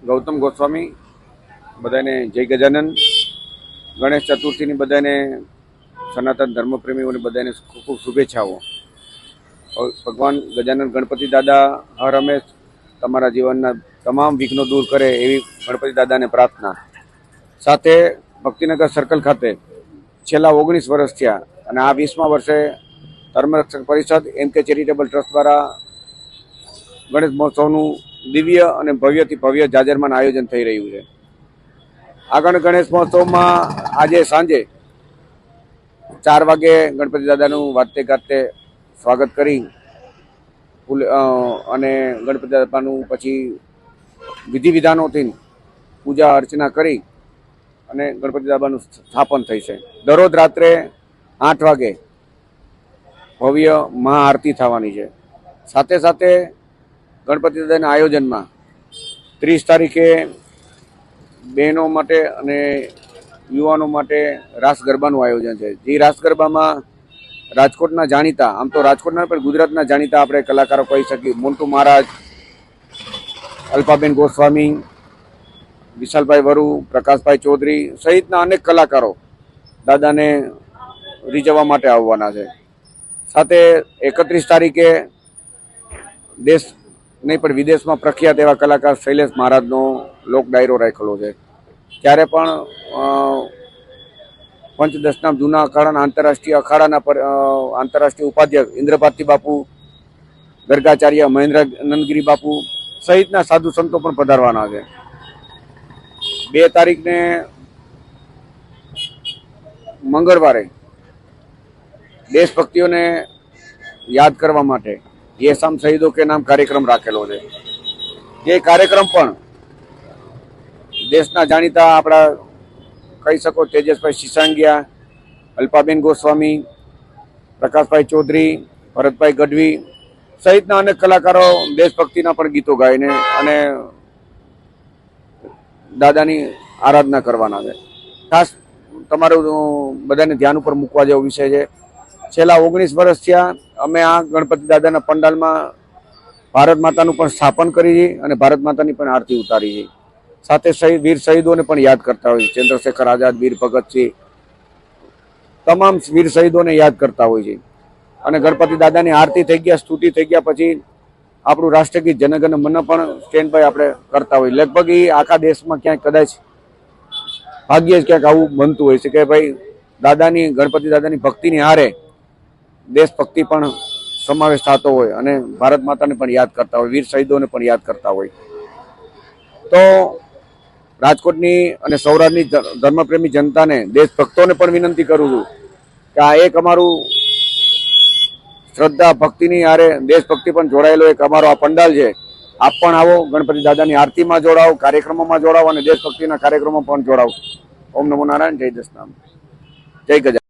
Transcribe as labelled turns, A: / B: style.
A: ગૌતમ ગોસ્વામી બધાને જય ગજાનન. ગણેશ ચતુર્થીની બધાને સનાતન ધર્મપ્રેમીઓને બધાને ખૂબ ખૂબ શુભેચ્છાઓ. ભગવાન ગજાનન ગણપતિ દાદા હર હંમેશ તમારા જીવનના તમામ વિઘ્નો દૂર કરે એવી ગણપતિ દાદાને પ્રાર્થના. સાથે ભક્તિનગર સર્કલ ખાતે છેલ્લા 19 વર્ષ થયા અને આ 20મા વર્ષે ધર્મરક્ષક પરિષદ MK ચેરિટેબલ ટ્રસ્ટ દ્વારા ગણેશ મહોત્સવનું દિવ્ય અને ભવ્યથી ભવ્ય જાજરમાન આયોજન થઈ રહ્યું છે. આગળ ગણેશ મહોત્સવમાં આજે સાંજે 4 વાગે ગણપતિ દાદાનું વાતે ગાતે સ્વાગત કરી અને ગણપતિ દાદાનું પછી વિધિ વિધાનોથી પૂજા અર્ચના કરી અને ગણપતિ દાદાનું સ્થાપન થઈ છે. દરરોજ રાત્રે 8 વાગે ભવ્ય મહાઆરતી થવાની છે. સાથે સાથે ગણપતિ દાદાના આયોજનમાં 30 તારીખે બહેનો માટે અને યુવાનો માટે રાસ ગરબાનું આયોજન છે. જે રાસ ગરબામાં રાજકોટના જાણીતા, આમ તો રાજકોટના પણ ગુજરાતના જાણીતા આપણે કલાકારો કહી શકીએ, મોન્ટુ મહારાજ, અલ્પાબેન ગોસ્વામી, વિશાલભાઈ વરુ, પ્રકાશભાઈ ચૌધરી સહિતના અનેક કલાકારો દાદાને રીઝવવા માટે આવવાના છે. સાથે 31 તારીખે દેશ નહીં પણ વિદેશમાં પ્રખ્યાત એવા કલાકાર શૈલેષ મહારાજનો લોક ડાયરો રાખેલો છે. ત્યારે પણ પંચદશના જૂના અખાડાના આંતરરાષ્ટ્રીય આંતરરાષ્ટ્રીય ઉપાધ્યક્ષ ઇન્દ્રભારતી બાપુ, ગર્ગાચાર્ય મહેન્દ્રાનંદગીરી બાપુ સહિતના સાધુ સંતો પણ પધારવાના છે. 2 તારીખને મંગળવારે દેશભક્તિઓને યાદ કરવા માટે ये शाम शहीदों के नाम कार्यक्रम રાખેલો છે. જે કાર્યક્રમ પણ દેશના જાણીતા આપણા કહી શકો તેજસભાઈ સિસાંગિયા, અલ્પાબેન ગોસ્વામી, પ્રકાશભાઈ ચૌધરી, ભરતભાઈ ગઢવી સહિતના અનેક કલાકારો દેશભક્તિના પણ ગીતો ગાઈને અને દાદાની આરાધના કરવાના છે. ખાસ તમારું બધાને ધ્યાન ઉપર મૂકવા જેવો વિષય છે. છેલ્લા 19 વર્ષ થયા અમે આ ગણપતિ દાદાના પંડાલમાં ભારત માતાનું પણ સ્થાપન કરી છે અને ભારત માતાની પણ આરતી ઉતારી છે. સાથે વીર શહીદોને પણ યાદ કરતા હોય છે. ચંદ્રશેખર આઝાદ, વીર ભગતસિંહ, તમામ વીર શહીદોને યાદ કરતા હોય છે. અને ગણપતિ દાદાની આરતી થઈ ગયા, સ્તુતિ થઈ ગયા પછી આપણું રાષ્ટ્રગીત જનગણ મન પણ સ્ટેન્ડ બાય આપણે કરતા હોય. લગભગ એ આખા દેશમાં ક્યાંક કદાચ ભાગ્યે જ ક્યાંક આવું બનતું હોય છે કે ભાઈ દાદાની, ગણપતિ દાદાની ભક્તિની હારે દેશભક્તિ પણ સમાવેશ થતો હોય અને ભારત માતાને પણ યાદ કરતા હોય, વીર શહીદોને પણ યાદ કરતા હોય. તો રાજકોટની અને સૌરાષ્ટ્રની ધર્મપ્રેમી જનતાને, દેશભક્તોને પણ વિનંતી કરું છું કે આ એક અમારું શ્રદ્ધા ભક્તિની હારે દેશભક્તિ પણ જોડાયેલો એક અમારો આ પંડાલ છે. આપ પણ આવો, ગણપતિ દાદાની આરતીમાં જોડાવો, કાર્યક્રમોમાં જોડાવો અને દેશભક્તિના કાર્યક્રમો પણ જોડાવો. ઓમ નમો નારાયણ. જય દશનામ. જય ગજાનન.